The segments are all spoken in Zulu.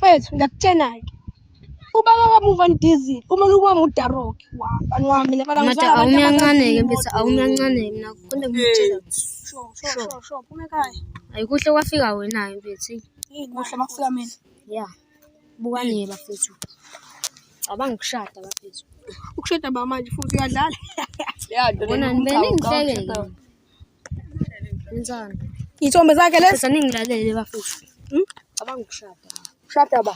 Mfethu ngiyakutshena-ke. Ubaba wami uVan Diesel, uma kuba uDarok, bani wami labala ngizala abantu Awumiyancane-ke mfethu, awumiyancane mina konke ngikutshela. Sho, phuma ekhaya. Ayikuhle kwafika wena-ke mfethu. Yini kuhle makufika mina. Ya, bukani bafethu. Abangikushada bafethu. Ukushada ba manje futhi uyadlala. Bona beningihleke-ke. Wenzani? Iy'thombe zakhe lezi. Bese ningilalele bafethu. Abangikushada. Shada ba.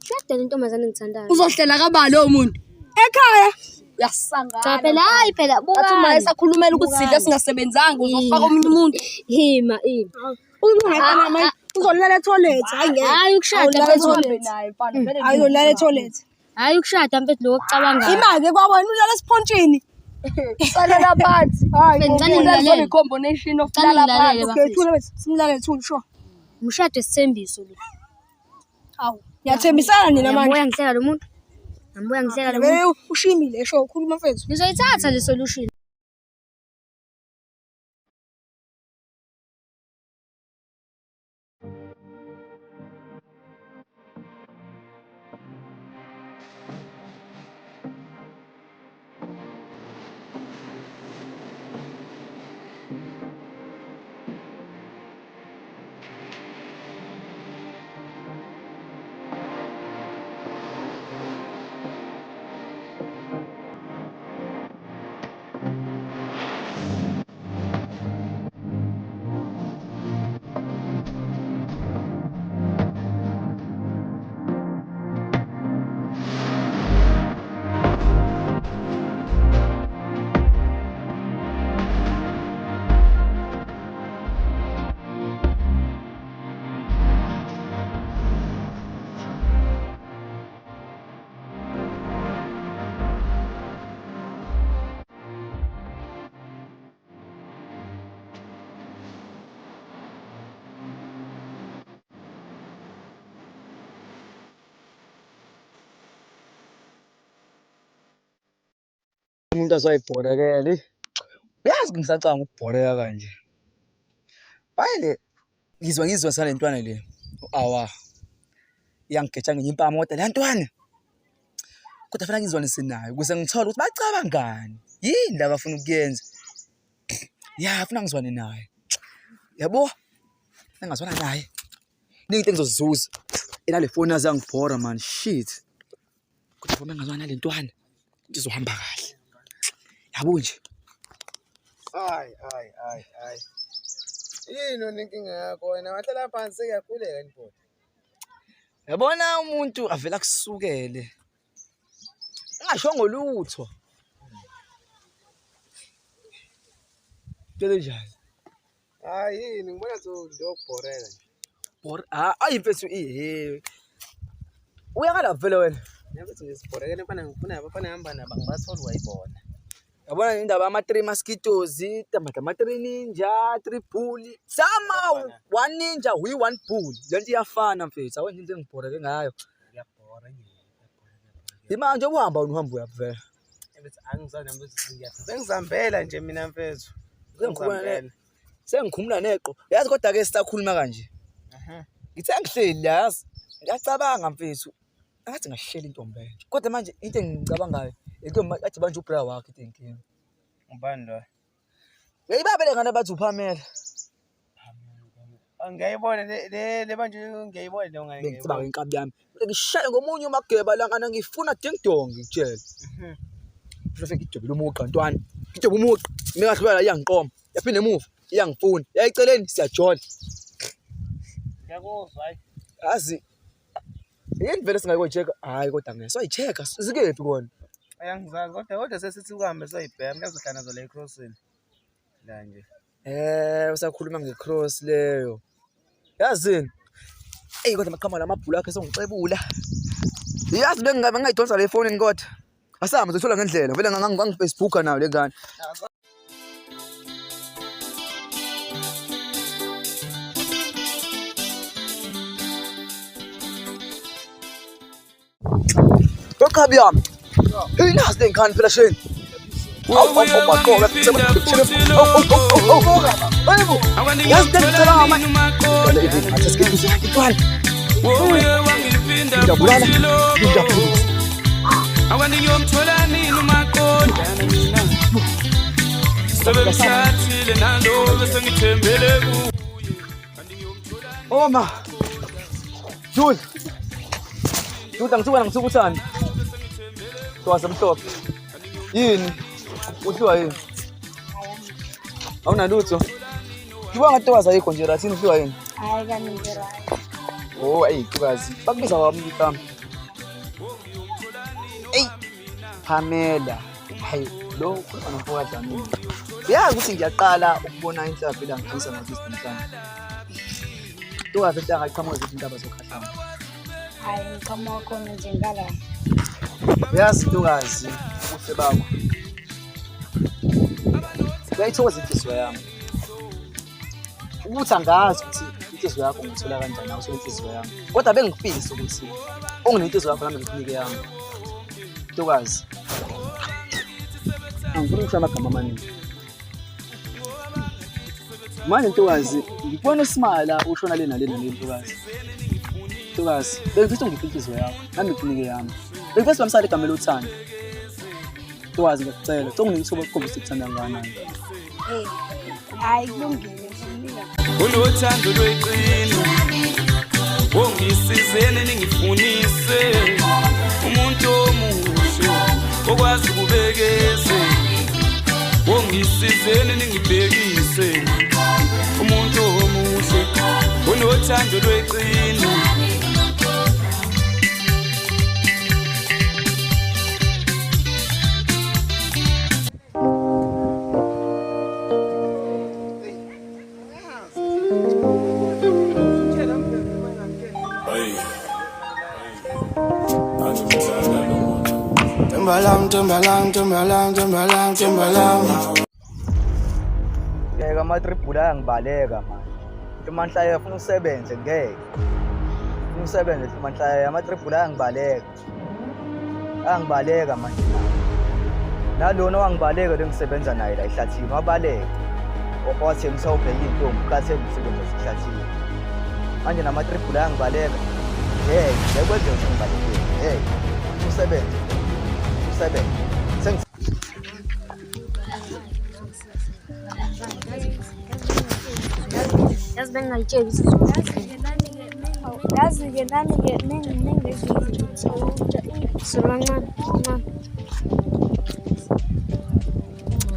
Shada lentombazane engithandayo. Uzohlela kabani lowo muntu? Ekhaya. Uyasangana. Cha phela hayi phela Athi uma bukani. esakhulumela ukuthi sidle singasebenzanga uzofaka omunye umuntu. Hima. Ungaqala manje uzolala etoilet hayi ngeke. Hayi ukushada mfethu. Hayi uzolala etoilet. Hayi ukushada mfethu lokho kucabangayo. Imake kwabona ulala esiphontshini. Salela phansi. Hayi combination of lala phansi. Okay, thula wethu simlale thula sho. Umshado isithembiso lo. Hawu, niyathembisana nina manje. Moya ngihleka lo muntu. Ngibuya ngihleka lo muntu. Ushimile sho ukhuluma mfethu. Nizoyithatha le solution. Umuntu asoyibhorekela uyazi ngisacanga ukubhoreka kanje bayile ngizwa sale ntwana le awa iyangigeja ngenye impama kodwa le ntwana kodwa fanele ngizwanise nayo ukuze ngithola ukuthi bacabangani yini la bafuna ukuyenza ya funa ngizwane naye yabo engazwana naye ningi engizozizuza elale phone azangibhora man shit kodwa uma ngazwana nale ntwana ngizohamba kahle yabo nje Hayi. Yini ninkinga yakho wena wahlala phansi sekuyakhuleka nipho. yabona umuntu avela kusukele ungasho ngolutho Phela njani Hayi yini ngibona ndokubhoreka nje. Ayi mfethu uyakala vele wena Yakuthi ngisibhorekene ngifuna hamba naba ngibatholi wayibona. yabona indaba ama-3 mosquitoes ama-3 ninja 3 bull sama 1 ninja 1 bull lento iyafana mfethu awona into engibhoreke ngayo Ngiyabhora nje. imanje uhamba uhambo uyabuvela Ebethi angizange ngiyathi bengizambela nje mina mfethu. Sengikhumula neqo yazi kodwa ke sisakhuluma kanje ngithe ngihleli yazi ngiyacabanga mfethu ngathi ngashela intombi enje kodwa manje into engicabangayo intombi athi manje ubra wakhe into enkinga Ubani lo? ngiyibabele ngane bathi uPamela Angiyibona le manje ngiyibona lo ngane. bengicabanga inkabi yami ngishaya ngomunye umageba la ngana ngifuna ding dong ngitshela ufike idobile umuqa ntwana idobe umuqa mengahlwela iyangiqoma yaphinde emuva iyangifuna yayiceleni siyajola Ngiyakuzwa hayi. yazi yini vele singayikocheka hayi kodwa ngeke soyicheka sikephi kona Ayangizazi kodwa sesithi ukuhambe soyibhema kuzohlala nazo le crossini. La nje. Usakhuluma ngecross leyo yazini kodwa maqhamuka lamabhulu akhe songicebula yazi bengabe ngayidonsa le phone kodwa asihamba sithola ngendlela vele ngangifacebooka nayo le ngane Okhabi yami inazi le ngane phela sheni Wowe wangiphinda Ngiyabulala. futhi lokho. Ngiyabulala. Akwandiyomthola nini umaqondana mina. Sebemshathile nalo bese ngithembele kuye. Oma. Jules. Jules angisuka uthani. Wasemhlophe. Yini? Uhlwa yini? Awunalutho. Ngibonga ntokazi ayikho nje rathini uhlwa yini? Hayi kaningera. Oh ayi ntokazi. Bakubiza wami igama. Ey. Pamela. Hayi lo ukhuluma nomfowabo Dlamini. Uyazi ukuthi ngiyaqala ukubona inhlavu la ngixisa ngazisi namhlanje. Ntokazi ehlanga iqhamuka zithi indaba zokhahlana. Hayi ngiqhamuka khona nje ngala. Uyazi ntokazi ubuhle bakho. Uyayithokoza inhliziyo yami. Ukuthi angazi ukuthi inhliziyo yakho ngithola kanjani awuso inhliziyo yami. Kodwa bengifisa ukuthi onginenhliziyo yakho nami ngikunike yami. Ntokazi. Angifuni ukusho amagama amaningi. Manje ntokazi ngikubona uSmala ushona le nale ntokazi. Ntokazi bengifisa ungiphe inhliziyo yakho nami ngikunike yami. Bengifisa bamsale igama lothando. Ntokazi ngiyacela unginike ukukhombisa ukuthanda kangakanani. Hayi kulungile ngiyabika. Unothando lweqiniso. Ongisizene ningifunise. Umuntu omuhle okwazi kubekeze. Ongisizene ningibhekise. Umuntu omuhle unothando lweqiniso. Timbalang. Ngeke amatribhula angibaleka manje. Manhlaya ufuna usebenze ngeke. Ufuna usebenze manhlaya amatribhula angibaleka. Angibaleka manje. Nalona wangibaleka lengisebenza naye la ehlathini wabaleka. Okwathengisa ubheka intombi kathenge umsebenzi ehlathini. Manje namatribhula angibaleka. Ngeke kwenze ukuthi ngibaleke. Usebenze. Yazi bengingayitsheli isizulu. Yazi-ke nami-ke nengezizwe Solo kancane, kancane.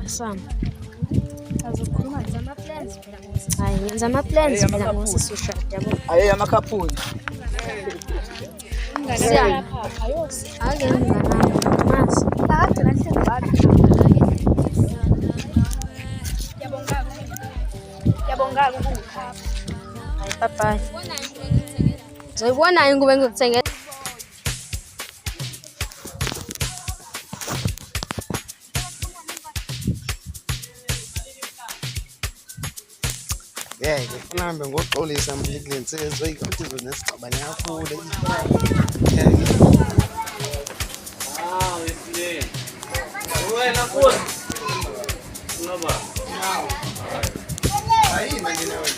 Ngisama. azokhuluma nje ama-plans phela ngoba Hayi ngenza ama-plans phela ngosisushada yabo. Aye amakhaphuni. Siyani. Ake nginganami. Mazi. kade kahle ngathi. Yabonga ukukhapha. Hayi bye. Zoyibona yini kube ngikuthengela? Kuhambe ngoxolisa mphikile nsizwe ikanti zonesicabane kakhulu. Wena futhi. Ngoba. Hayi manje nawe.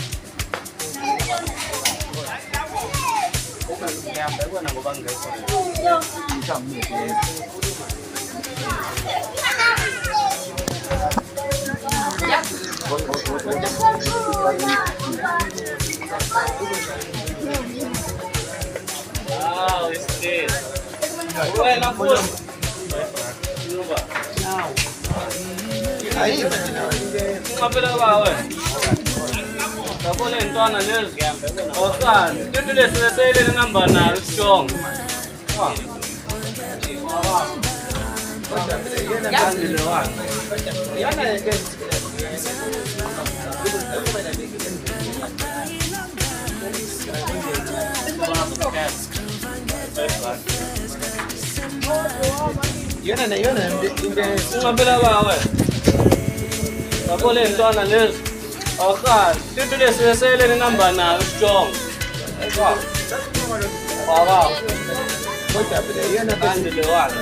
Ngiyahamba ukona ngoba ngekho. Wena futhi. Hayi manje nawe. Ngaphela bawe. Sabona intwana lezi. Osana, into lesele namba nalo strong. Yona Ngaphela bawe. Sabona intwana lezi. Osana, into lesele namba nalo strong. Baba. kodwa phela yona Kanti le wala.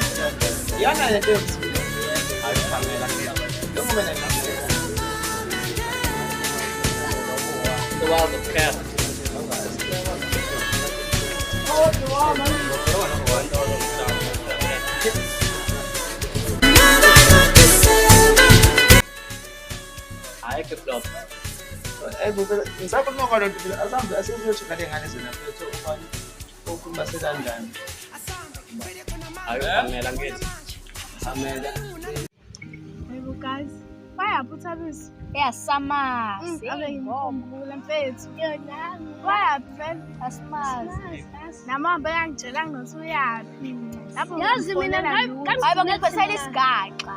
yana lento Ayikhamela. noma wena Wazi ukukhela. ayikho flop. Ngisakhuluma kwalo nto phela asambe asiyothu ngale ngane zona mfethu ufani okhuluma sekanjani. Ayokhamela ngithi. Amela. Yebo guys. Bayaphuta bisi. Eyasamasi. Abe ngikhumbula mfethu. Yona. Bayaphi vele? Asimazi. Namamba yangitshela ngokuthi uyaphi. Lapho yazi mina Hayibo ngiphathele isigaxa.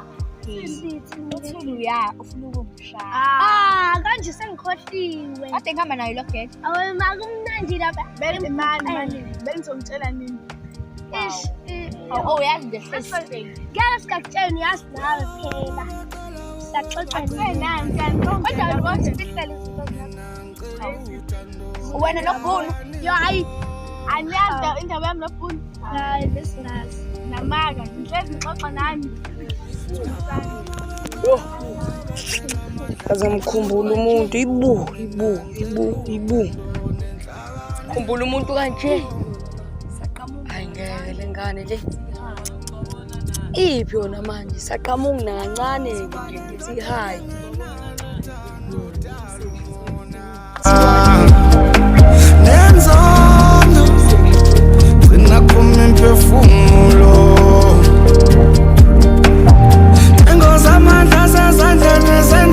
Uthulu ya ufuna ukungishaya. Kanje sengikhohliwe. Kade ngihamba nayo lo gate. Awe makumnandi lapha. Bele mani. Bengizongitshela nini? Oh yazi nje first. Ngeke sikakutshela uyazi nawe phela. Saxoxa nani kodwa ubona sihlale Wena nobhunu. yo hayi aniyazi indaba yami nobhunu hayi business namaka ngihlezi ngixoxa nani Azamkhumbula umuntu ibu khumbula umuntu kanje hayi ngeke lengane le iphi yona manje saqhamuka nakancane ngithi hayi Nenzonto, gcina kuma imphefumulo